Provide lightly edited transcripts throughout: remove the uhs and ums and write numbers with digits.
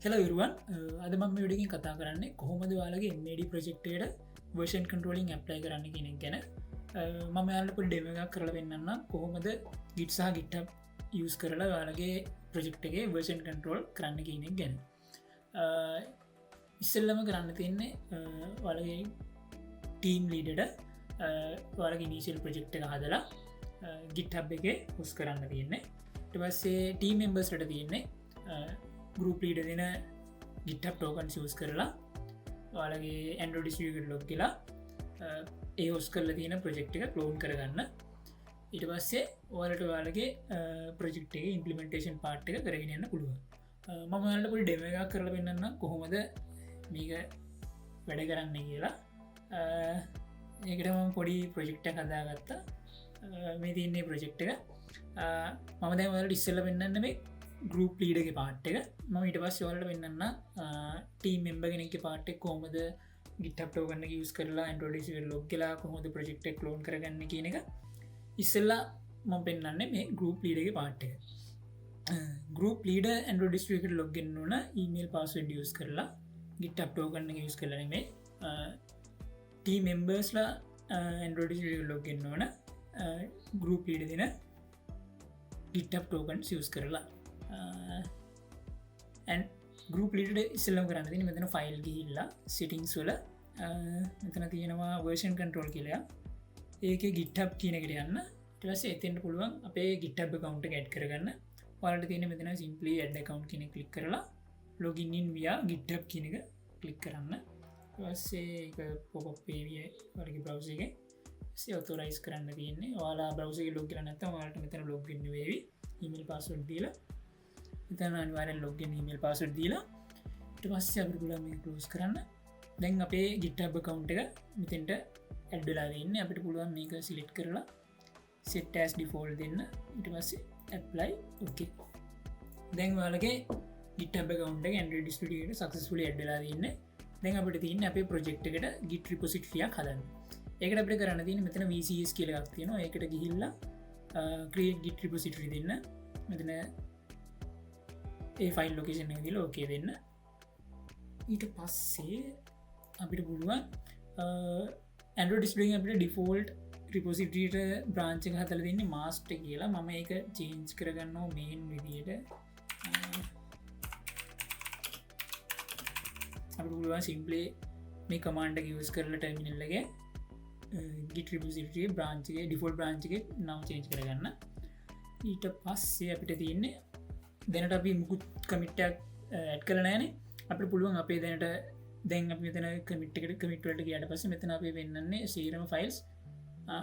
හෙල විරුවන් අද මම විඩිකින් කතා කරන්නේ කොහොමද යාලගේ MD ප්‍රජෙක්්ටට වර්ෂන් කන්ට්‍රෝලිං ඇප්ලයි කරන්න කෙනෙක් ගැන මම යාලපුල් ඩෙම එකක් කරල වෙන්නන්න කොහොමද ගිට්සා ගිට්ට යස් කරලා යාලගේ ප්‍රජෙක්්ගේ වර්ෂන් කන්ට්‍රෝල් කරන්න කෙනෙක් ගැන ඉස්සල්ලම කරන්න තියන්නේ වලගේ ටීම් ලීඩට වලගේ නීශල් ප්‍රජෙක්්ට එක හදලා ගිට්හබ් එක හුස් කරන්න තියන්නේ ටපස්සේ ටීම් මෙම්බර්ස්ට තියන්නේ ගරුප ලීඩ දෙන ගිට්ටප් ටෝකන් සිස් කරලා වාලගේ ඇන්ඩෝ ඩිස්ියකට ලොක් කියලා ඒ හොස් කරල තියෙන ප්‍රජෙක්් එක කලෝන් කරගන්න ඉට පස්සේ ඕලට වාලගේ ප්‍රජෙක්් එක ඉම්පලිමෙන්ටේෂන් පාට් එක කරගෙනන්න පුළුව මම යාලට පොල් ඩෙම එකක් කරල පෙන්න්න කොහොමද මේක වැඩ කරන්න කියලා ඒකටම පොඩි ප්‍රජෙක්්ට හදාගත්තා මේ තියන්නේ ප්‍රජෙක්් එක මම දැවලට ඉස්සල්ල පෙන්න්න මේ ගරුප් ලීඩගේ පාට් එක ම ඉට පස් වලට වෙන්නන්න ටීම් මෙම්බ කෙනෙක් පාට්ටෙක් කොමද ගිට්ටප්ටෝ ගන්න යස් කරලා ඇන්ඩෝඩිසි ලොක් කියලා කොහොද ප්‍රජෙක්්ටක් ලෝන් කරගන්න කියන එක ඉස්සල්ලා මම පෙන්න්නන්නේ මේ ගරුප් ලීඩගේ පාට් එක ගරුප් ලීඩ ඇන්ඩෝඩිස්ට්‍රිකට ලොග්ගෙන්න්න ඊමේල් පාස්වඩ ියස් කරලා ගිට්ටප්ටෝ ගන්න යස් කරලන මේ ටී මෙම්බර්ස්ලා ඇන්ඩෝඩිසි ලොග්ගෙන්න්න ඕන ගරුප් ලීඩ දෙන ගිට්ටප් ටෝකන් සියස් කරලා ගරුප ලිට ඉස්සල්ලම් කරන්න තින මෙතන ෆයිල් ගිහිල්ලා සිටිංස් වල මෙතන තියෙනවා වර්ෂන් කන්ට්‍රෝල් කියලයා ඒක ගිට්ටප් කියනකට යන්න ටවස එතෙන්ට පුළුවන් අපේ ගිට්ටබ් කවන්ට ගැඩ් කරගන්න වලට තියෙන මෙතන සිම්පලි ඇඩ් කවන්් කෙනෙ කලික් කරලා ලොගින්ින් වයා ගිට්ටප් කියනක කලික් කරන්න වස්සේ පොපපේවිය වරගේ බ්‍රව්සගේ ඔතෝරයිස් කරන්න තියන්නේ වාලා බ්‍රවසේ ලෝක නත වාට මෙතන ලොග්ගන්න වේවි ඉමල් පස්සුඩ් දීල එතන අනිවාරෙන් ලොග්ගෙන් ඉමල් පස්සුඩ් දීලා ට පස්ස අප පුල මේ කලෝස් කරන්න දැන් අපේ ගිට්ටබ කවුන්් එක මෙතෙන්ට ඇඩ්ඩලා දෙන්න අපිට පුළුවන් මේක සිලෙට් කරලා සෙට්ටස් ඩිෆෝල් දෙන්න ඉට පස්සේ ඇප්ලයි ඕකේ දැන් වාලගේ ගිටබ කවන්ට ඇන්ඩ ඩිස්ටියට සක්සස්ලි ඇඩ්ඩලා දන්න දැන් අපට තියන්න අපේ ප්‍රජෙක්් එකට ගිට රිපොසිටියක් හදන්න ඒකට අපට කරන්න තින මෙතන VCS කියලක් තියෙනවා ඒකට ගිහිල්ලා ක්‍රියට් ගිට රිපොසිටරි දෙන්න මෙතන ඒ ෆයිල් ලොකේෂන් දිල ඕකේ දෙන්න ඊට පස්සේ අපිට පුළුවන් ඇන්ඩෝ ඩිස්පලිින් අපට ඩිෆෝල්ට් රිපොසිටට බ්‍රාංචක හතල දෙන්නේ මාස්ට කියලා මම එක චේන්ජ් කරගන්නවා මේන් විදියට අප පුළුවන් සිම්පලේ මේ කමාන්ඩ ගස් කරල ටර්මිනල්ලගේ ගිට රිපසිටිය බ්‍රාංචිගේ ඩිෆෝල් බ්‍රාංචික නම් චේන්ජ් කරගන්න ඊට පස්සේ අපිට තියන්නේ දැනට අපි මුකුත් කමිට්ටක් ඇඩ් කර නෑනේ අප පුළුවන් අපේ දැනට දැන් අප මෙතන කමිට්කට කමිට්වට ගයට පස මෙතන අපේ වෙන්නන්නේ සේරම ෆයිල්ස්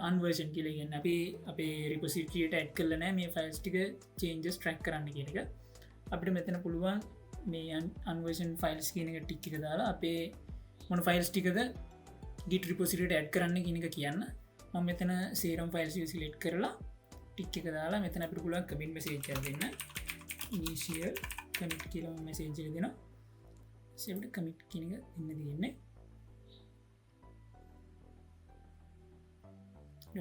අන්වර්ෂන් කියලගන්න අපේ රිපසිටියට ඇඩ් කරලනෑ මේ ෆයිල්ස් ටික චේන්ජස් ට්‍රක් කරන්න කියන එක අපිට මෙතන පුළුවන් මේ අන්වර්ෂන් ෆයිල්ස් කියනක ටික්ක දාලා අපේ මොන ෆයිල්ස් ටිකද ගිට රිපොසිට ඇඩ් කරන්න කියනක කියන්න මම මෙතන සේරම් ෆයිල්ස් සිලෙට් කරලා ටික් එක දාලා මෙතන අපිට පුළුවන් කමින් මෙසේජ් දෙන්න ඉනිසිියල් කමිට් කියලම මෙසේජ් දෙෙන සෙවට කමිට් කියනක ඉන්න තියන්නේ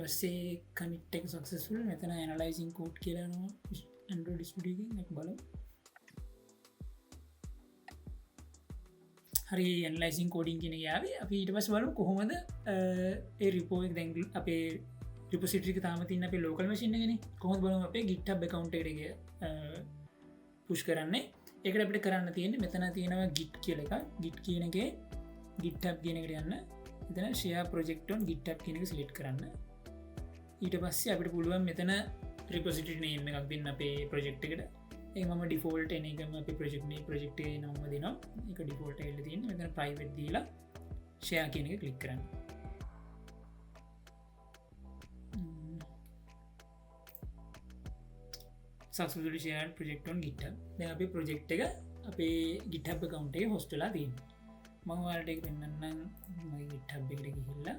සේ කමිට්ක් සක්සස්ල් මෙතන ඇනලයිසින් කෝඩ් කියලනවා ඇන්ඩෝ ඩිස්පිටිග බල හරි ඇන්ලයිසින් කෝඩින් කියෙන යාව අපි ඊට පස් වල කොහොමද රිපෝ දැන් අපේ රිපසිටික තාමතින්න අපේ ලෝකල් මසින්නගෙන කොහොම බල අපේ ගිට්ටබ් කවන්ටගේ පුෂ් කරන්නේ එකට අපිට කරන්න තියෙන මෙතන තියෙනවා ගිට් කියල එක ගිට් කියනගේ ගිට්ටබ් කියනකට යන්න එතන ෂයා ප්‍රජෙක්ටෝන් ගිට්ටබ් කියනක සිලිට් කරන්න ඊට පස්සේ අපිට පුළුවන් මෙතන රිපසිට නේම එකක් දෙන්න අපේ ප්‍රජෙක්් එකට ඒම ඩිෆෝල්ට එකම අප ප්‍රජෙක්්නේ ප්‍රජෙක්්ේ නම දෙන එක ඩිෆෝල්ට එල්ල තියන්න මෙතන ප්‍රයිවට් දීලා ෂයා කියන එක කලික් කරන්න සක්සුලි ෂයාන් ප්‍රජෙක්ටෝන් ගිට්ට දැ අපේ ප්‍රජෙක්් එක අපේ ගිටහබ කවන්ටේ හොස්ටලා තින් මංවාලට එක පෙන්න්නම් මයි ගිට්හබ් එකට ගිහිල්ලා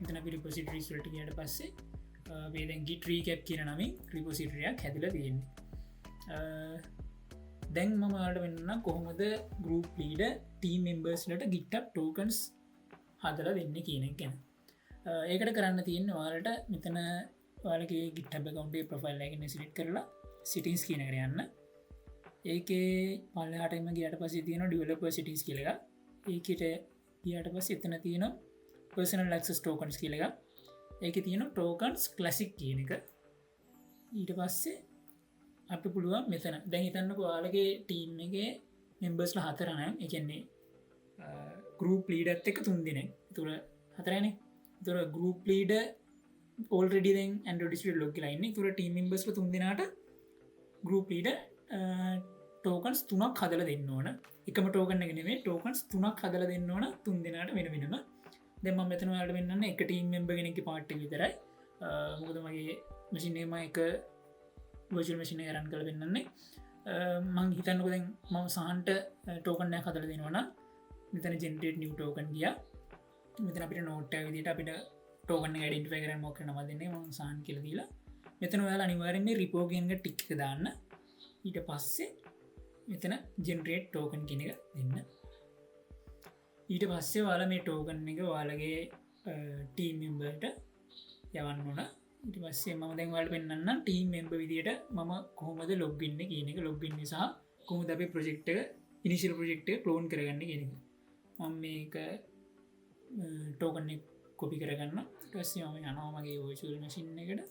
තන පිරිපොසිට රිස්වල්ට කියට පස්සේ වේදැන් ගිට රීකැප් කියන නමින් ක්‍රිපොසිටරයක් හැදිල තියෙන්නේ දැන් මමට වෙන්න කොහොමද ගරුප් ලීඩ ටීම් මෙම්බර්ස්ලට ගිට්ටප් ටෝකන්ස් හදල දෙන්න කියනෙක් ගැන ඒකට කරන්න තියෙන් වාලට මෙතන ඔයාලගේ GitHub account එකේ profile එක select කරලා settings කියන එකට යන්න. ඒකේ පල්ලෙහාටම ගියාට පස්සේ තියෙනවා developer settings කියලා එකක්. ඒකට ගියාට පස්සේ එතන තියෙනවා personal access tokens කියලා එකක්. ඒකේ තියෙනවා tokens classic කියන එක. ඊට පස්සේ අපිට පුළුවන් මෙතන දැන් හිතන්නකෝ ඔයාලගේ ටීම් එකේ මෙම්බර්ස්ලා 4 නම් ඒ කියන්නේ group leader එක්ක 3 දෙනෙක්. ඒතර 4නේ. ඒතර group leader already then Android distributed log කියලා ඉන්නේ. ඒතර team members ලා 3 දෙනාට group leader tokens 3ක් හදලා දෙන්න ඕන. එකම token එක නෙමෙයි tokens 3ක් හදලා දෙන්න ඕන 3 දෙනාට වෙන වෙනම. දැන් මම මෙතන ඔයාලට වෙන්නන්නේ එක team member කෙනෙක්ගේ part එක විතරයි. මොකද මගේ machine එක එක virtual machine එක run කරලා වෙන්නන්නේ. මම හිතන්නකෝ දැන් මම සහන්ට token එකක් හදලා දෙනවා නම් මෙතන generate new token ගියා. මෙතන අපිට note එක විදිහට අපිට token එක identify කරන්න මොකක් නම දෙන්නේ මම සහන් කියලා දීලා. මෙතන ඔයාලා අනිවාර්යෙන් මේ repo කියන එක tick එක දාන්න. ඊට පස්සේ මෙතන generate token කියන එක දෙන්න. ඊට පස්සේ ඔයාලා මේ token එක ඔයාලගේ team memberට යවන්න ඕන. ඊට පස්සේ මම දැන් ඔයාලට පෙන්නන්නම් team member විදියට මම කොහොමද log වෙන්නේ කියන එක log වෙන්නේ සහ කොහොමද අපේ project එක initial project එක clone කරගන්නේ කියන එක. මම මේක token එක copy කරගන්න. ඊට පස්සේ මම යනවා මගේ virtual machine එකට.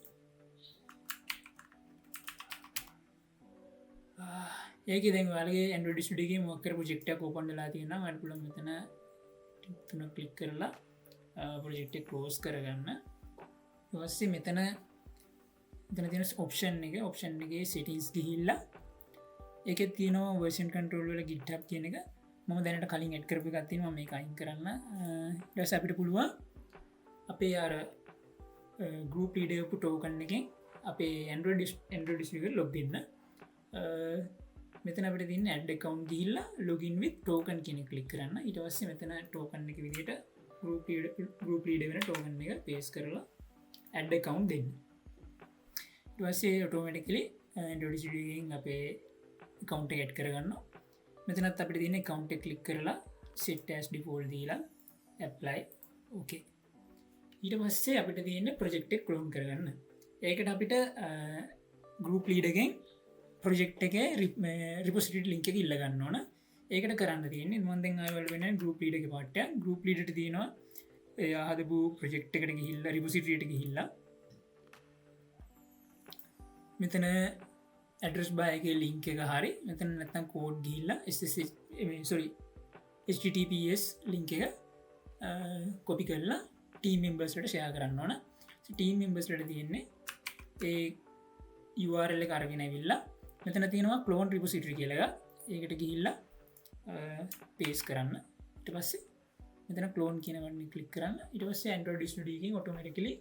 ඒක දැන් ඔයාලගේ Android Studio එකේ මොකක් කර project එකක් open වෙලා තියෙනවා. ඔයාලට පුළුවන් මෙතන තුන click කරලා project එක close කරගන්න. ඊට පස්සේ මෙතන තියෙන option එකේ settings ගිහිල්ලා ඒකේ තියෙනවා version control වල GitHub කියන එක. මම දැනට කලින් add කරපු එකක් තියෙනවා මම මේක අයින් කරන්න. ඊට පස්සේ අපිට පුළුවන් අපේ අර group leader token එකෙන් අපේ Android Studio එකට log වෙන්න. මෙතන අපිට තියෙන add account ගිහිල්ලා login with token කියන එක click කරන්න. ඊට පස්සේ මෙතන token එක විදිහට group leader වෙන token එක paste කරලා add account දෙන්න. ඊට පස්සේ automatically Android Studio එකෙන් අපේ account එක add කරගන්නවා. මෙතනත් අපිට තියෙන account එක click කරලා set as default දීලා apply okay. ඊට පස්සේ අපිට තියෙන project එක clone කරගන්න. ඒකට අපිට group leader එකෙන් project එකේ repository link එක ඉල්ල ගන්න ඕන. ඒකට කරන්න තියෙන්නේ මම දැන් ආයෙත් වෙන group leader එකේ part එක. group leader ට තියෙනවා එයා හදපු project එකට ගිහිල්ලා repository එකට ගිහිල්ලා මෙතන address bar එකේ link එක හරි මෙතන නැත්නම් code ගිහිල්ලා https link එක copy කරලා team members වලට share කරන්න ඕන. team members වලට තියෙන්නේ ඒ URL එක අරගෙන ඇවිල්ලා මෙතන තියෙනවා clone repository කියලා එකක්. ඒකට ගිහිල්ලා paste කරන්න. ඊට පස්සේ මෙතන clone කියන බටන් එක click කරන්න. ඊට පස්සේ Android Studio එකෙන් automatically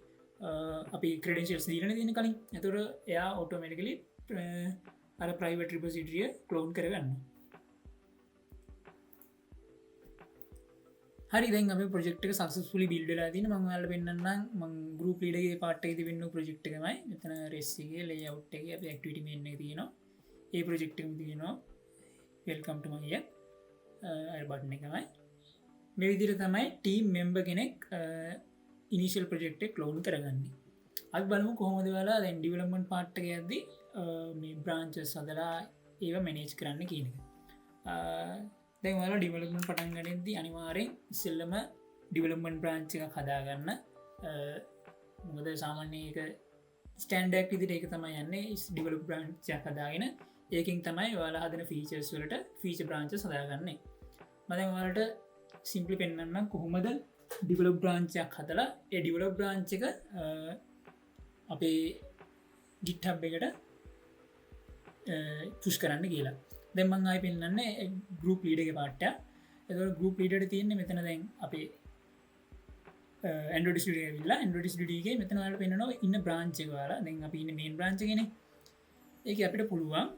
අපි credentials දීලානේ තියෙන කලින්. ඒතකොට එයා automatically අර private repository එක clone කරගන්නවා. හරි දැන් අපේ project එක successfully build වෙලා තියෙනවා. මම ඔයාලට පෙන්නන්නම් මම group leader එකේ part එකේ තිබෙන project එකමයි. මෙතන res එකේ layout එකේ අපි activity main එක තියෙනවා. ඒ project එකම තියෙනවා welcome to my app අර button එකමයි. මේ විදිහට තමයි team member කෙනෙක් initial project එක clone කරගන්නේ. අපි බලමු කොහොමද ඔයාලා දැන් development part එක යද්දී මේ branches හදලා ඒව manage කරන්න කියන එක. දැන් ඔයාලා development පටන් ගන්නදී අනිවාර්යෙන් ඉස්සෙල්ලම development branch එකක් හදාගන්න. මොකද සාමාන්‍යයෙන් ඒක standard විදිහට ඒක තමයි යන්නේ develop branch එකක් හදාගෙන ඒකෙන් තමයි ඔයාලා හදන features වලට feature branches හදාගන්නේ. මම දැන් ඔයාලට simply පෙන්නන්නම් කොහොමද develop branch එකක් හදලා ඒ develop branch එක අපේ GitHub එකට push කරන්න කියලා. දැන් මම ආයෙ පෙන්නන්නේ group leader එකේ part එක. එතකොට group leader එක තියෙන්නේ මෙතන දැන් අපේ Android Studio එක විල්ලා Android Studio එකේ මෙතන ඔයාලට පෙන්නනවා ඉන්න branch එක ඔයාලා. දැන් අපි ඉන්නේ main branch එකේනේ. ඒකේ අපිට පුළුවන්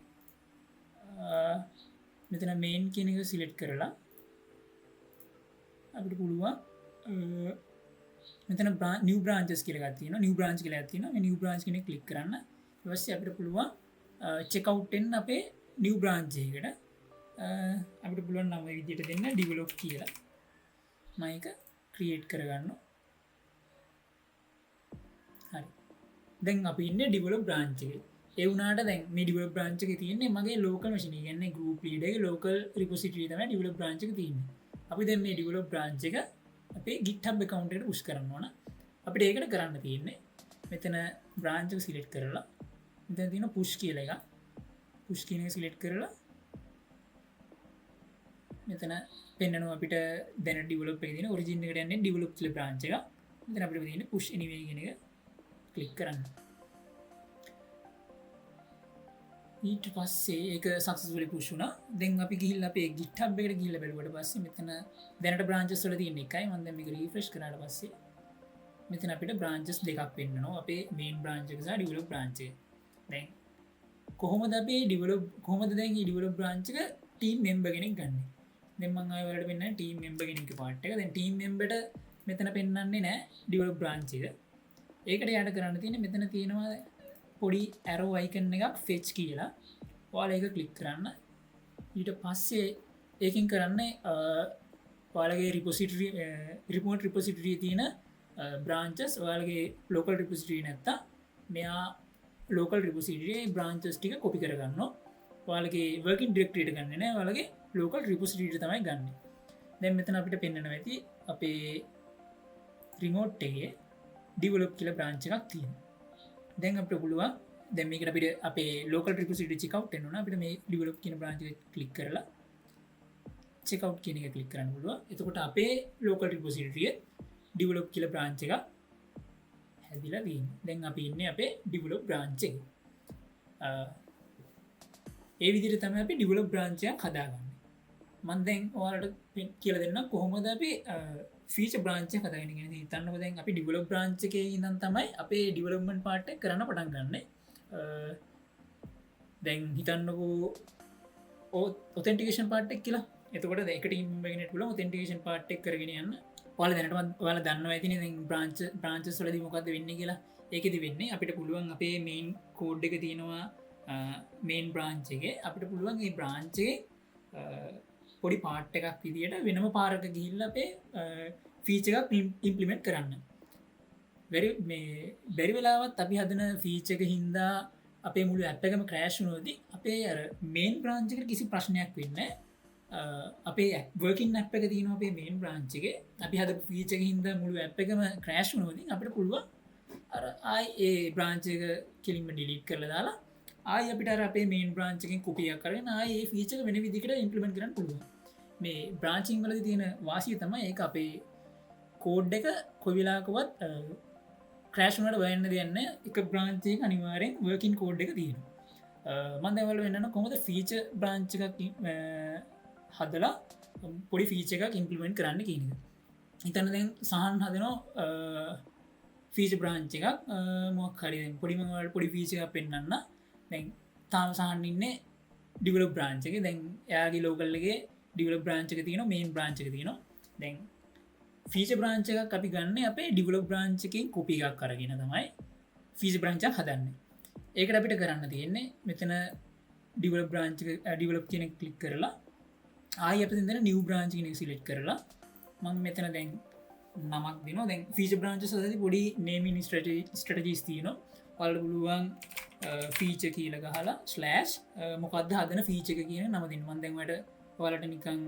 මෙතන main කියන එක select කරලා අපිට පුළුවන් මෙතන new branches කියලා එකක් තියෙනවා. new branch කියලා එකක් තියෙනවා. මේ new branch කෙනෙක් click කරන්න. ඊට පස්සේ අපිට පුළුවන් check out වෙන්න අපේ new branch එකකට. අපිට පුළුවන් නම විදිහට දෙන්න develop කියලා. මම ඒක create කරගන්නවා. හරි. දැන් අපි ඉන්නේ ඩිවලොප් බ්‍රාන්ච් එකේ. ඒ වුණාට දැන් මේ ඩිවලොප් බ්‍රාන්ච් එකේ තියෙන්නේ මගේ ලෝකල් මැෂින් එක. කියන්නේ ගෲප් ලීඩර් එකේ ලෝකල් රිපොසිටරි තමයි ඩිවලොප් බ්‍රාන්ච් එක තියෙන්නේ. අපි දැන් මේ ඩිවලොප් බ්‍රාන්ච් එක අපේ GitHub account එකට පුෂ් කරන්න ඕන. අපිට ඒකට කරන්න තියෙන්නේ මෙතන බ්‍රාන්ච් එක සිලෙක්ට් කරලා මෙතන තියෙන පුෂ් කියලා එක. පුෂ් කියන එක සිලෙක්ට් කරලා මෙතන පෙන්නනවා අපිට දැන ඩිවලොප් එකේ තියෙන ඔරිජින් එකට යන්නේ ඩිවලොප් කියලා බ්‍රාන්ච් එක. මෙතන අපිට තියෙන්නේ පුෂ් anyway කියන එක ක්ලික් කරන්න. ඊට පස්සේ ඒක සක්සස්ෆුලි පුෂ් වුණා. දැන් අපි ගිහිල්ලා අපේ GitHub එකට ගිහිල්ලා බැලුවට පස්සේ මෙතන දැනට බ්‍රාන්චස් වල තියෙන එකයි. මම දැන් මේක රීෆ්‍රෙෂ් කරාට පස්සේ මෙතන අපිට බ්‍රාන්චස් දෙකක් පෙන්නනවා. අපේ මේන් බ්‍රාන්ච් එක සහ ඩිවලොප් බ්‍රාන්ච් එක. දැන් කොහොමද අපි කොහොමද දැන් මේ ඩිවලොප් බ්‍රාන්ච් එක ටීම් මෙම්බර් කෙනෙක් ගන්නෙ? දැන් මම ආයෙ වලට පෙන්නන්නේ ටීම් මෙම්බර් කෙනෙක්ගේ පාර්ට් එක. දැන් ටීම් මෙම්බර්ට මෙතන පෙන්නන්නේ නැහැ ඩිවලොප් බ්‍රාන්ච් එක. ඒකට යට කරන්න තියෙන්නේ මෙතන තියෙනවා පොඩි ඇරෝ අයිකන් එකක් ෆෙච් කියලා. ඔයාලා ඒක ක්ලික් කරන්න. ඊට පස්සේ ඒකෙන් කරන්නේ ඔයාලගේ රිපොසිටරි රිමෝට් රිපොසිටරි තියෙන බ්‍රාන්චස් ඔයාලගේ ලෝකල් රිපොසිටරි නැත්තම් මෙයා ලෝකල් රිපොසිටරි බ්‍රාන්චස් ටික කොපි කරගන්නවා. ඔයාලගේ වර්කින් ඩිරෙක්ටරියට ගන්නෙ නෑ. ඔයාලගේ ලෝකල් රිපොසිටරියට තමයි ගන්නෙ. දැන් මෙතන අපිට පෙන්වනවා ඇති අපේ රිමෝට් එකේ ඩිවලොප් කියලා බ්‍රාන්ච් එකක් තියෙනවා. දැන් අපිට පුළුවන් දැන් මේකට අපිට අපේ ලෝකල් රිපොසිටරි චෙක් අවුට් වෙන්න ඕන. අපිට මේ ඩිවලොප් කියන බ්‍රාන්ච් එක ක්ලික් කරලා චෙක් අවුට් කියන එක ක්ලික් කරන්න පුළුවන්. එතකොට අපේ ලෝකල් රිපොසිටරියේ ඩිවලොප් කියලා බ්‍රාන්ච් එක හැදිලා තියෙනවා. දැන් අපි ඉන්නේ අපේ ඩිවලොප් බ්‍රාන්ච් එකේ. ඒ විදිහට තමයි අපි ඩිවලොප් බ්‍රාන්ච් එකක් හදාගන්නේ. මම දැන් ඔයාලට කියලා දෙන්නම් කොහොමද අපි ෆීචර් බ්‍රාන්ච් එක හදාගෙන ඉන්නේ. හිතන්නකෝ දැන් අපි ඩිවලොප් බ්‍රාන්ච් එකේ ඉඳන් තමයි අපේ ඩිවලොප්මන්ට් පාර්ට් එක කරන්න පටන් ගන්නෙ. දැන් හිතන්නකෝ ඔතෙන්ටිකේෂන් පාර්ට් එක කියලා. එතකොට ඒක ටීම් එකකට පුළුවන් ඔතෙන්ටිකේෂන් පාර්ට් එක කරගෙන යන්න. ඔයාලා දැනටම ඔයාලා දන්නවා ඇතිනේ දැන් බ්‍රාන්චස් වලදී මොකද්ද වෙන්නේ කියලා. ඒකෙදි වෙන්නේ අපිට පුළුවන් අපේ මේන් කෝඩ් එක තියෙනවා මේන් බ්‍රාන්ච් එකේ. අපිට පුළුවන් මේ බ්‍රාන්ච් එකේ පොඩි පාර්ට් එකක් විදියට වෙනම පාරක ගිහිල්ලා අපේ ෆීචර් එකක් ඉම්ප්ලිමන්ට් කරන්න. බැරි වෙලාවත් අපි හදන ෆීචර් එක හින්දා අපේ මුළු ඇප් එකම ක්‍රෑෂ් වුණොත්දී අපේ අර මේන් බ්‍රාන්ච් එකට කිසි ප්‍රශ්නයක් වෙන්නේ නැහැ. අපේ වර්කින් ඇප් එක තියෙනවා අපේ මේන් බ්‍රාන්ච් එකේ. අපි හදපු ෆීචර් එක හින්දා මුළු ඇප් එකම ක්‍රෑෂ් වුණොත්දී අපිට පුළුවන් අර ආයි ඒ බ්‍රාන්ච් එක කෙලින්ම ඩිලීට් කරලා දාලා ආයි අපිට අර අපේ මේන් බ්‍රාන්ච් එකෙන් කොපි එකක් කරගෙන ආයි ඒ ෆීචර් එක වෙන විදිහකට ඉම්ප්ලිමන්ට් කරන්න පුළුවන්. මේ බ්‍රාන්චිං වලදී තියෙන වාසිය තමයි ඒක අපේ කෝඩ් එක කොයි වෙලාවකවත් ක්‍රෑෂ් වුණාට වෙන්න දෙන්නේ නැහැ. එක බ්‍රාන්ච් එකක අනිවාර්යෙන් වර්කින් කෝඩ් එක තියෙනවා. මම දැන් ඔයාලට වෙන්නන කොහොමද ෆීචර් බ්‍රාන්ච් එකක් හදලා පොඩි ෆීචර් එකක් ඉම්ප්ලිමන්ට් කරන්න කියන එක. හිතන්න දැන් සහන් හදනවා ෆීචර් බ්‍රාන්ච් එකක් මොකක් හරි දැන් පොඩි මම ඔයාලට පොඩි ෆීචර් එකක් පෙන්නන්න. දැන් තාම සහන් ඉන්නේ ඩිවලොප් බ්‍රාන්ච් එකේ. දැන් එයාගේ ලෝකල් එකේ ඩිවලොප් බ්‍රාන්ච් එක තියෙනවා මේන් බ්‍රාන්ච් එක තියෙනවා. දැන් ෆීචර් බ්‍රාන්ච් එකක් අපි ගන්න අපේ ඩිවලොප් බ්‍රාන්ච් එකකින් කොපි එකක් අරගෙන තමයි ෆීචර් බ්‍රාන්ච් එකක් හදන්නේ. ඒකට අපිට කරන්න තියෙන්නේ මෙතන ඩිවලොප් බ්‍රාන්ච් එක ඩිවලොප් කියන එක ක්ලික් කරලා ආයි අපිට දෙන නිව් බ්‍රාන්ච් කියන එක සිලෙක්ට් කරලා මම මෙතන දැන් නමක් දෙනවා. දැන් ෆීචර් බ්‍රාන්චස් වලදී පොඩි නේමින් ස්ට්‍රැටජිස් තියෙනවා. ඔයාලට පුළුවන් ෆීචර් කියලා ගහලා ස්ලෑෂ් මොකක්ද හදන ෆීචර් එක කියන නම දෙන්න. මම දැන් ඔයාලට ඔයාලට නිකන්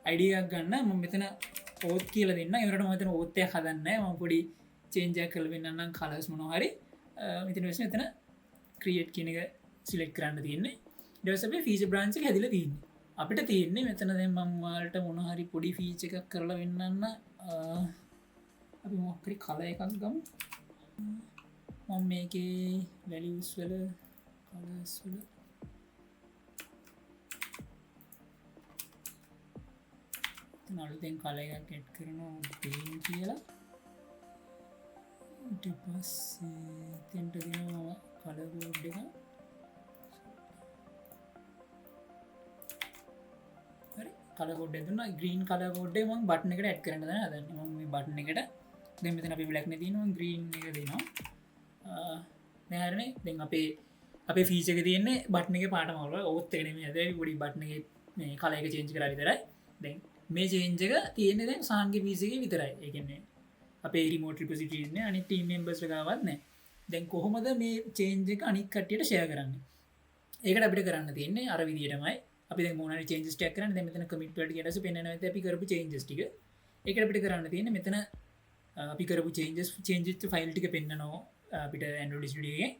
අයිඩියක් ගන්න මම මෙතන ඕත් කියලා දෙන්න. ඒකට මම මෙතන ඕත් එකක් හදන්නේ නැහැ. මම පොඩි චේන්ජ් එකක් කරලා වෙන්නන්නම් කලර්ස් මොනවා හරි. මෙතන වෙස්නේ මෙතන ක්‍රියේට් කියන එක සිලෙක්ට් කරන්න තියෙන්නේ. ඊට පස්සේ අපි ෆීචර් බ්‍රාන්ච් එක හැදිලා තියෙන්නේ. අපිට තියෙන්නේ මෙතන දැන් මම ඔයාලට මොනවා හරි පොඩි ෆීචර් එකක් කරලා වෙන්නන්න අපි මොකක් හරි කලර් එකක් ගමු. මම මේකේ values වල colors වල අලුතෙන් කලර් එකක් ඇඩ් කරනවා green කියලා. ඊට පස්සේ තෙන්ට දෙනවා කලර් කෝඩ් එක. හරි කලර් කෝඩ් එක දුන්නා. green කලර් කෝඩ් එක මම බටන් එකට ඇඩ් කරන්න හදන්නේ. මම මේ බටන් එකට දැන් මෙතන අපි black නේ තියෙනවා green එක දෙනවා. දැන් හරිනේ. දැන් අපේ ෆීචර් එක තියෙන්නේ බටන් එකේ පාට මවල. ඕත් එක නෙමෙයි. හැබැයි පොඩි බටන් එකේ මේ කලර් එක චේන්ජ් කරලා විතරයි. දැන් මේ චේන්ජ් එක තියෙන්නේ දැන් සහන්ගේ PC එකේ විතරයි. ඒ කියන්නේ අපේ රිමෝට් රිපොසිටරි ඉන්නේ අනිත් ටීම් මෙම්බර්ස් ගාවත් නැහැ. දැන් කොහොමද මේ චේන්ජ් එක අනිත් කට්ටියට ෂෙයා කරන්නේ? ඒකට අපිට කරන්න තියෙන්නේ අර විදිහටමයි. අපි දැන් මොනවාරි චේන්ජස් ටැග් කරන්නේ. දැන් මෙතන කමිට් වලට ගියට පස්සේ පෙන්වනවා ඇති අපි කරපු චේන්ජස් ටික. ඒකට අපිට කරන්න තියෙන්නේ මෙතන අපි කරපු චේන්ජස් ෆයිල් ටික පෙන්නනවා අපිට Android Studio එකේ.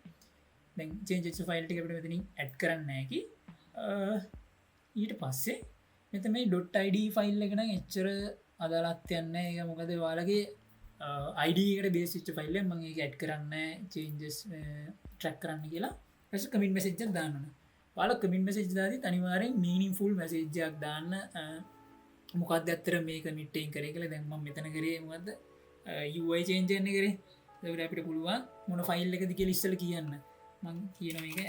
දැන් චේන්ජස් ෆයිල් ටික අපිට මෙතනින් ඇඩ් කරන්න නැහැ. ඊට පස්සේ මෙතන මේ .id ෆයිල් එක නම් එච්චර අදාළත් යන්නේ නැහැ. ඒක මොකද ඔයාලගේ ID එකට බේස් වෙච්ච ෆයිල් එක මම ඒක ඇඩ් කරන්නේ චේන්ජස් ට්‍රැක් කරන්න කියලා. ඊට පස්සේ කමිට් මෙසේජ් එකක් දාන්න ඕන. ඔයාලා කමිට් මෙසේජ් දාද්දි අනිවාර්යෙන් මීනින්ග්ෆුල් මෙසේජ් එකක් දාන්න. මොකක්ද ඇත්තට මේ කමිට් එකෙන් කරේ කියලා. දැන් මම මෙතන කරේ මොකද්ද UI change එකනේ කරේ. ඒකට අපිට පුළුවන් මොන ෆයිල් එකද කියලා ඉස්සෙල්ලා කියන්න. මම කියනවා මේක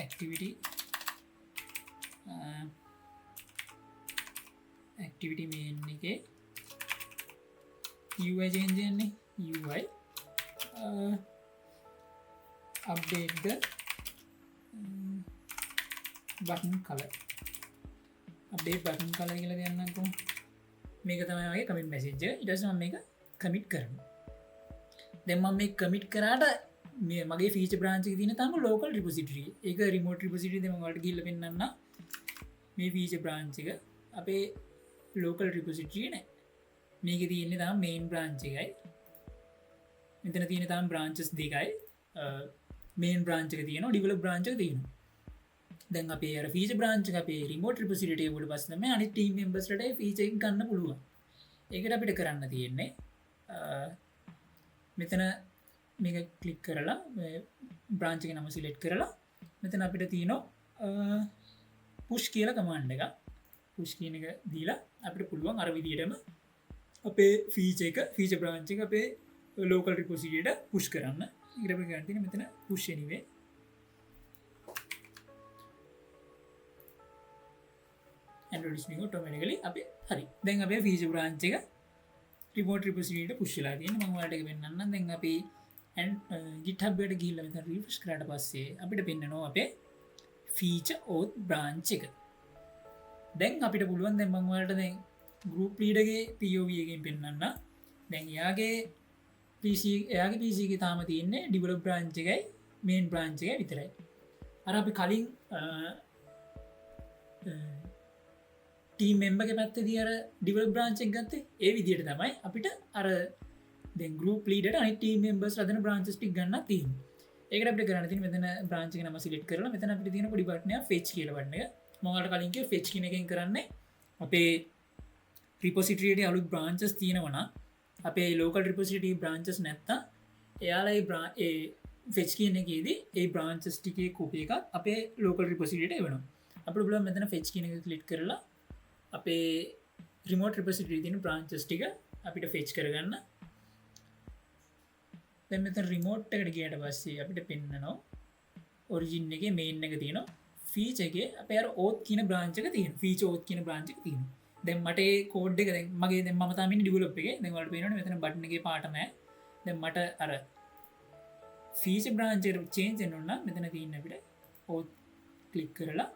activity main එකේ UI change එකනේ UI update the button color update button color කියලා දෙන්නම්කෝ. මේක තමයි වගේ කමිට් මෙසේජ් එක. ඊට පස්සේ මම මේක කමිට් කරනවා. දැන් මම මේක කමිට් කරාට මේ මගේ ෆීචර් බ්‍රාන්ච් එකේ තියෙන තාම ලෝකල් රිපොසිටරි. ඒක රිමෝට් රිපොසිටරි දෙම වලට ගිහිල්ලා පෙන්නන්න. මේ ෆීචර් බ්‍රාන්ච් එක අපේ ලෝකල් රිපොසිටරි නෑ. මේකේ තියෙන්නේ තාම මේන් බ්‍රාන්ච් එකයි. මෙතන තියෙන තාම බ්‍රාන්චස් දෙකයි. මේන් බ්‍රාන්ච් එක තියෙනවා, ඩෙවලොප් බ්‍රාන්ච් එක තියෙනවා. දැන් අපේ අර ෆීචර් බ්‍රාන්ච් එක අපේ රිමෝට් රිපොසිටරි එක වල පස්සේ තමයි අනිත් ටීම් මෙම්බර්ස්ලට ඒ ෆීචර් එක ගන්න පුළුවන්. ඒකට අපිට කරන්න තියෙන්නේ මෙතන මේක ක්ලික් කරලා බ්‍රාන්ච් එකේ නම සිලෙක්ට් කරලා මෙතන අපිට තියෙනවා පුෂ් කියලා කමාන්ඩ් එක. පුෂ් කියන එක දීලා අපිට පුළුවන් අර විදිහටම අපේ ෆීචර් බ්‍රාන්ච් එක අපේ ලෝකල් රිපොසිටරියට පුෂ් කරන්න. ඊට පස්සේ ගන්න තියෙන මෙතන push anyway. Android Studio automatically අපි හරි. දැන් අපේ ෆීචර් බ්‍රාන්ච් එක රිමෝට් රිපොසිටරියට පුෂ් වෙලා තියෙනවා. මම ඔයාලට ඒක පෙන්නන්නම්. දැන් අපි GitHub එකට ගිහිල්ලා මෙතන රිෆ්‍රෙෂ් කරාට පස්සේ අපිට පෙන්නනවා අපේ ෆීචර් auth branch එක. දැන් අපිට පුළුවන් දැන් මම ඔයාලට දැන් group leader ගේ POV එකෙන් පෙන්නන්න. දැන් එයාගේ PC එකේ තාම තියෙන්නේ develop branch එකයි main branch එකයි විතරයි. අර අපි කලින් ටීම් මෙම්බර් ගේ පැත්තේදී අර develop branch එක ගත්තේ ඒ විදිහට තමයි අපිට අර දැන් group leader අනිත් team members හදන branches ටික ගන්න තියෙන්නේ. ඒකට අපිට කරන්න තියෙන්නේ මෙතන branch එක නම select කරලා මෙතන අපිට තියෙන පොඩි බටන් එක fetch කියලා බටන් එක. මම ඔයාලට කලින් කිව්වා fetch කියන එකෙන් කරන්නේ අපේ repository එකේ අලුත් branches තියෙනවා නම් අපේ local repository branches නැත්තම් එයාලා ඒ fetch කියන එකේදී ඒ branches ටිකේ copy එකක් අපේ local repository එකට එවනවා. අපිට පුළුවන් මෙතන fetch කියන එක click කරලා අපේ remote repository තියෙන branches ටික අපිට fetch කරගන්න. දැන් මෙතන remote එකට ගියාට පස්සේ අපිට පෙන්නනවා origin එකේ main එක තියෙනවා. feature එකේ අපේ අර auth කියන branch එක තියෙනවා. feature auth කියන branch එක තියෙනවා. දැන් මට ඒ code එක දැන් මගේ දැන් මම තාම ඉන්නේ develop එකේ. දැන් ඔයාලට පේනවනේ මෙතන button එකේ පාට නැහැ. දැන් මට අර feature branch එකට change වෙන්න ඕන නම් මෙතන තියෙන අපිට auth click කරලා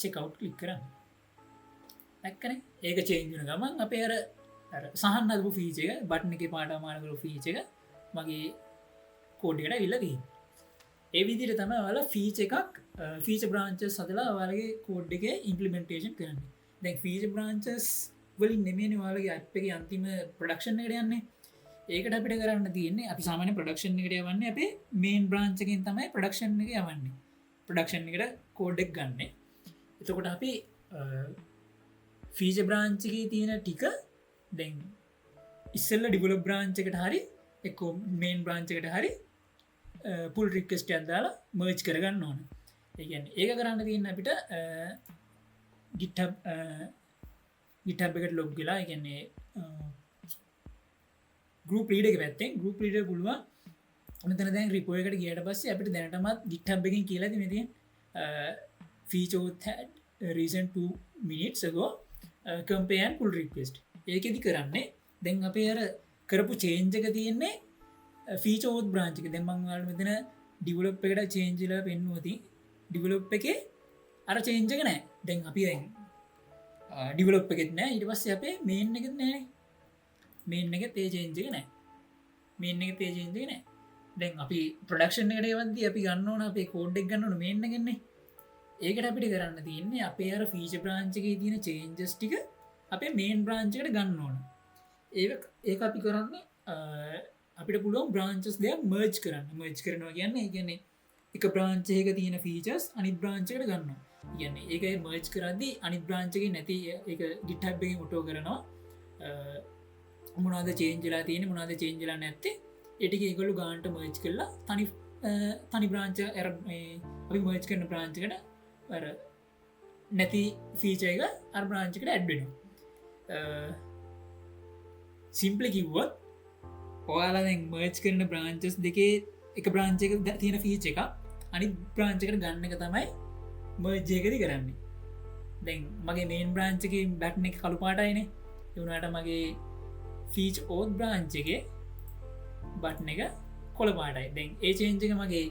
check out click කරන්න. දැක්කනේ? ඒක change වෙන ගමන් අපේ අර සහන් හදපු feature එක button එකේ පාට අමාරු කරපු feature එක මගේ කෝඩ් එකට ඇවිල්ලා තියෙනවා. ඒ විදිහට තමයි ඔයාලා feature branches හදලා ඔයාලගේ කෝඩ් එකේ implementation කරන්නේ. දැන් feature branches වලින් නෙමෙයිනේ ඔයාලගේ app එකේ අන්තිම production එකට යන්නේ. ඒකට අපිට කරන්න තියෙන්නේ අපි සාමාන්‍ය production එකට යවන්නේ අපේ main branch එකෙන් තමයි production එක යවන්නේ. production එකට කෝඩ් එක ගන්නෙ. එතකොට අපි feature branch එකේ තියෙන ටික දැන් ඉස්සෙල්ලා develop branch එකට හරි එක්ක main branch එකට හරි pull request එකක් දාලා merge කරගන්න ඕන. ඒ කියන්නේ ඒක කරන්න තියෙන්නේ අපිට GitHub එකට log වෙලා ඒ කියන්නේ group leader එක පැත්තෙන් group leader පුළුවන් මෙතන දැන් repo එකට ගියාට පස්සේ අපිට දැනටමත් GitHub එකෙන් කියලා තියෙන මේ feature had recent 2 minutes ago compare and pull request. ඒකෙදි කරන්නේ දැන් අපේ අර කරපු change එක තියෙන්නේ feature auth branch එක. දැන් මම ඔයාලට මෙතන develop එකට change කරලා පෙන්නුවා තියෙන්නේ. develop එකේ අර change එක නැහැ. දැන් අපි දැන් develop එකෙත් නැහැ. ඊට පස්සේ අපේ main එකෙත් නැහැ. main එකේ ඒ change එක නැහැ. main එකේ ඒ change එක නැහැ. දැන් අපි ප්‍රඩක්ෂන් එකටවන්දී අපි ගන්නවන අපේ කෝඩ්ඩක් ගන්නන මේන්නගන්නේ ඒකට අපිට කරන්න තියන්නේ අපේ අර ෆීච ප්‍රාංචකේ තියෙන චේන්ජස් ටික අපේ මේන් බ්‍රාංචකට ගන්න ඕන ඒ අපි කරන්නේ අපිට පුළුවන් බ්‍රාංචස් දෙයක් මර්ජ් කරනවා කියන්නේ කියන්නේ එක බ්‍රාංචයක තියෙන ෆීචස් අනි බ්‍රාංචකට ගන්න කියන්නේ ඒක මර්ජ් කරදදි අනි බ්‍රාංචක නැති එක ගිට්හබ්බෙන් ඔටෝ කරනවා මොනාද චේන්ජලා තියෙන මොනාද චේන්ජලා නැත්තේ එටික ඒගොලු ගාන්ට මර්ජ් කරලා තනි බ්‍රාංච ඇර අපි මර්ජ් කරන බ්‍රාංචකට නැති ෆීච එක අර බ්‍රාංචකට ඇඩ්බෙන සිම්පල කිව්වොත් ඔයාලා මර්ජ් කරන බ්‍රාංචස් දෙකේ එක බ්‍රාංචක තියෙන ෆීච එක අනි බ්‍රාංචකට ගන්න එක තමයි මර්ජයකද කරන්නේ දැන් මගේ මේන් බ්‍රාංචක බැට්න එක කළු පාටයිනේ එවුණට මගේ ෆීච් ඕත් බ්‍රාංචගේ බට්න එක කොළ පාටයි දැන් ඒ චේන්ජක මගේ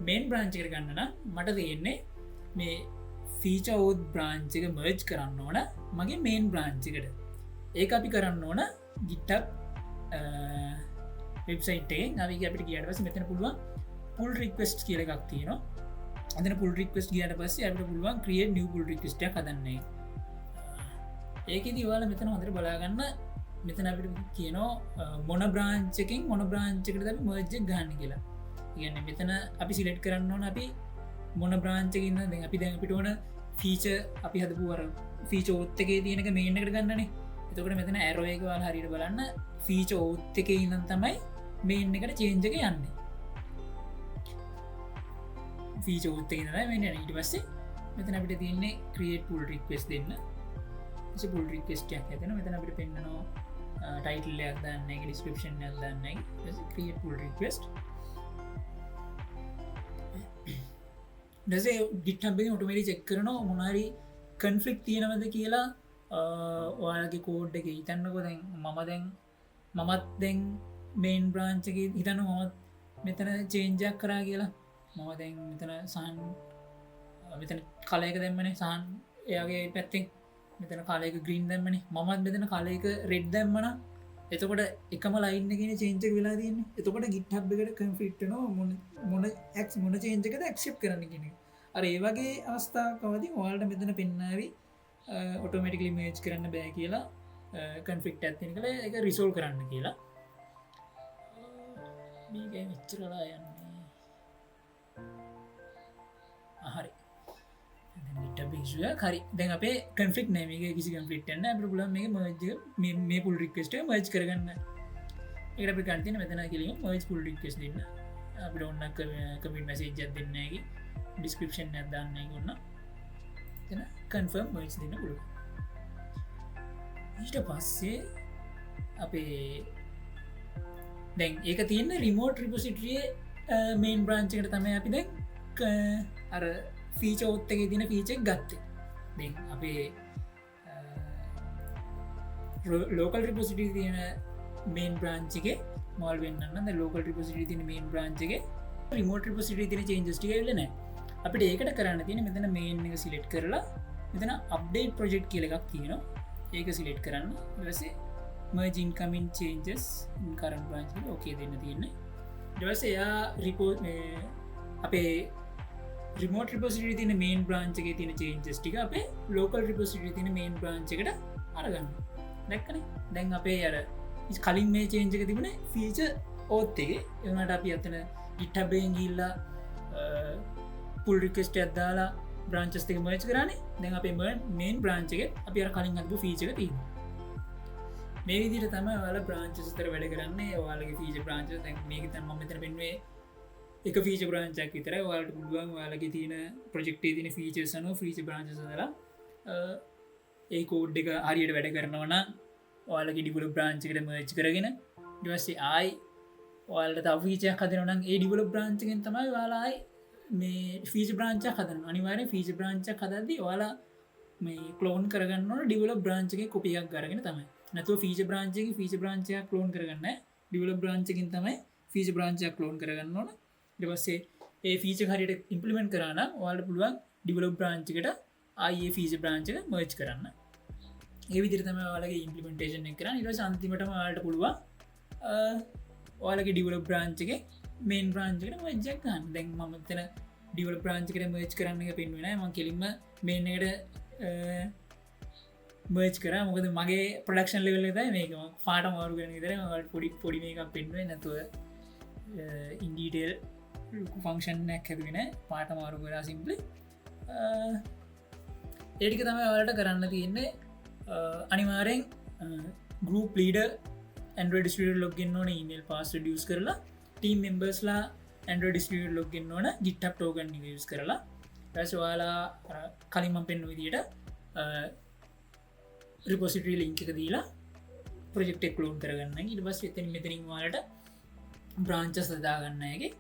මේන් බ්‍රාංචකට ගන්නන මට තියෙන්නේ මේ ෆීච ඕත් බ්‍රාංචක මර්ජ් කරන්න ඕන මගේ මේන් බ්‍රාංචිකට ඒ අපි කරන්න ඕන ගිට්ටක් වෙබ්සයිටේ නවි අපිට කියට පස මෙතන පුළුවන් පුල් රික්වස්ට් කියල එකක් තියෙනවා අදන පුල් රික්වස්ට ගියට පස්සේ අපට පුළුවන් ක්‍රිය නිය පුල් රික්ස්ට කදන්නේ ඒක දිවාල මෙතන හොඳර බලාගන්න මෙතන අපිට කියනවා මොන බ්‍රාංචකින් මොන බ්‍රාංචකට ද මර්ජ ගන්න කියලා කියන්න මෙතන අපි සිලෙට් කරන්න ඕන අපි මොන බ්‍රාංචකින්න දැ අපි දැන් අපිට ඕන ෆීච අපි හදපුවර ෆීච ඔත්තකේ තියෙනක මේනකට ගන්නනේ එතකට මෙතන ඇරෝයකවල් හරිට බලන්න ෆීච ඔත්තක ඉන්න තමයි මේන්න එකට චේන්ජක යන්නේ ෆීච ඔත්තක වෙන්න ඊට පස්සේ මෙතන අපිට තියන්නේ ක්‍රියේට් පුල් රික්වෙස් දෙන්න පුල් රික්වෙස්ටයක් ඇතන මෙතන අපිට පෙන්න්නනවා ටයිටල්ලයක් දන්න එක ඩිස්ක්‍රපෂන් දන්න ක්‍රියේට් පුල් රික්වෙස්ට් ඩසේ ගිට්හබේ ඔටමටි චෙක් කරනවා මොනාරි කන්ෆලික් තියෙනවද කියලා ඔයාගේ කෝඩ් එක හිතන්නකො දැන් මම දැන් මමත් දැන් මේන් බ්‍රාංචක හිතන්න මොමත් මෙතන චේන්ජයක් කරා කියලා මම දැන් මෙතන සහන් මෙතන කලයක දැම්මන සහන් එයාගේ පැත්තෙන් මෙතන කාලයක ග්‍රීන් දැම්මනි මත් මෙතන කාලයක රෙඩ් දැම්මන එතකොට එකම ලයින්ගෙන චේන්චක වෙලා තියන්න එතකොට ගිට්හබ්බකට කන්ෆිට්නෝ මොන ඇක් මොන චේන්ජකද ඇක්ෂප් කරන්න කෙන අර ඒවගේ අවස්ථාකවදී ඔයාල්ට මෙතන පෙන්නාවී ඔටෝමටිකලි මේජ් කරන්න බෑ කියලා කන්ෆික්ට ඇත්තින කළ එක රිසෝල් කරන්න කියලා මේක විච්චරලා යන්නේ හරි හරි දැන් අපේ කන්ෆික් නෑමගේ කිසි කන්ෆිට්න්න අප පුල මේ මජ මේ පුල් රික්වස්ට මජ් කරගන්න එකට අපි කන්තින මෙතන කිලින් මජ් පුල් රික්ස් දෙන්න අපට ඔන්න කමින් මැසේජත් දෙන්නගේ ඩිස්ක්‍රපෂන් ඇදන්න ගන්න කන්ෆර්ම් මජ් දෙන්න පුළුව ඊට පස්සේ අපේ දැන් ඒක තියන්න රිමෝට් රිපසිටිය මේන් බ්‍රාංචකට තමයි අපි දැන් අර ෆීච ඔත්තක තින ෆීචක් ගත්තේ දෙ අපේ ලෝකල් රිපසිටි තියෙන මේන් බ්‍රාංචිගේ මල් වෙන්න ලෝකල් රිපසිටි තින මේන් බ්‍රාංචගේ රිමෝට රිපසිටි තින චේන්ජස්ටික ලන අපට ඒකට කරන්න තියෙන මෙතන මේන් එක සිලෙට් කරලා මෙතන අප්ඩේට් ප්‍රජෙක්් කියල එකක් තියෙනවා ඒක සිලෙට් කරන්න දවසේ මර්ජින් කමින් චේන්ජස් කරන් බ්‍රාංච ඕකේ දෙන්න තියෙන්නේ දවස එයා රිපෝට් අපේ රිමෝට රිපසිටි තින මේන් බ්‍රාංචගේ තින චේන්ජස්ටික අපේ ලෝකල් රිපසිටි තින මේන් බ්‍රාංචකට අරගන්න දැක්කන දැන් අපේ අර කලින් මේ චේන්ජක තිබුණ ෆීච ඕත්තගේ එවනට අපි අතන ඉට්ටබෙන් ගිල්ලා පුල් රිකස්ට ඇදදාලා බ්‍රාංචස්තික මච් කරන්නේ දැන් අපේ මේන් බ්‍රාංචක අපි අර කලින් අත්පු ෆීචක තිී මේ විදිට තම ල බ්‍රාංචස්තර වැඩ කරන්නේ වාලගේ ෆීච බ්‍රාංච මේක තම මෙතර පෙන්වේ එක ෆීච බ්‍රාංචක් විතර වාලට පුළුවන් වාලගේ තියෙන ප්‍රජෙක්්ටේ තින ෆීචසන ්‍රීච බ්‍රාංචසදලා ඒ කෝඩ් එක හරියට වැඩ කරනවන ඔයාලගේ ඩිබුල බ්‍රාංචිකට මච් කරගෙන ඩවස්සේ ආයි ඔයාලට ෆීචයක් හදනනම් ඒ ඩිබුල බ්‍රාංචකෙන් තමයි වාලායි මේ ෆීච බ්‍රාංච හදන අනිවාර ෆීච බ්‍රාංච හදදි වාලා මේ කලෝන් කරගන්න ඩිවල බ්‍රාංචක කොපියක් ගරගෙන තමයි නැතු ෆීච බ්‍රාංචක ෆීච බ්‍රාංචයක් කලෝන් කරගන්න ඩිවල බ්‍රාංචකින් තමයි ෆීච බ්‍රාංචයක් කලෝන් කරගන්න ඕන ඩවස්සේ ඒ ෆීච හරියට ඉම්පලිමෙන්ට් කරන්න ඔයාලට පුළුවන් ඩිවල බ්‍රාංචිකට ආයේ ෆීච බ්‍රාංචක මර්ච් කරන්න ඒ විදිර තම වාලගේ ඉම්පලිමෙන්ටේෂන් කරන්න ඉට අන්තිමටම වාලට පුළුවන් ඔයාලගේ ඩිවල බ්‍රාංචක මේන් බ්‍රාංචකට මජක්කන් දැන් මතන ඩිවල ප්‍රාංචකට මච් කරන්න එක පෙන්වෙන ම කෙලින්ම මේනකට මර්ච් කර මොකද මගේ ප්‍රඩක්ෂන් ලෙවල ද මේක පාට මාරු කරන තර පොඩි පොඩි මේක පෙන්ුව නැතුව ඉන්ඩීටේල් ෆංක්ෂන්යක් හැතුවෙන පාට මාරු කරා සිම්පලි ඒටික තමයි වලට කරන්න තියෙන්නේ අනිවාරෙන් ගරුප ලීඩ ඇන්ඩ ඩිස්ට ලොගන්න ඕන ඊමල් පාස් ඩියස් කරලා ටීම් මෙම්බර්ස්ලා ඇන්ඩ ඩිස්ට ලොගන්න ඕන ගිට්ටක් ටෝගන් ස් කරලා රැස්වාලා කලින්ම පෙන්න්න විදියට රිපොසිටරි ලිංක එක දීලා ප්‍රජෙක්ටෙක් ලෝන් කරගන්න ඉට බස් එතන මෙතරින් වාලට බ්‍රාංච සදාගන්නයගේ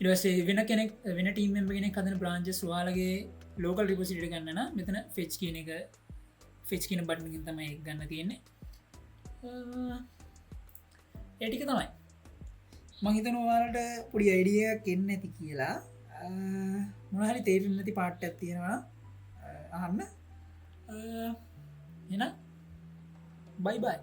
ඉවසේ වෙන කෙනෙක් වෙන ටීම කෙනෙක් කදන බ්‍රාංච ස්වාලගේ ලෝකල් රිපොසිට ගන්නන මෙතන ෆෙච් කියන එක ෆෙච් කියන බට්මින් තමයි ගන්න තියෙන්නේ ඒටික තමයි මහිතන වාලට පොඩි අයිඩිය කෙන්න ඇති කියලා මොනහරි තේරෙන් නැති පාට්ට තියෙනවා අහන්න එන බයි බයි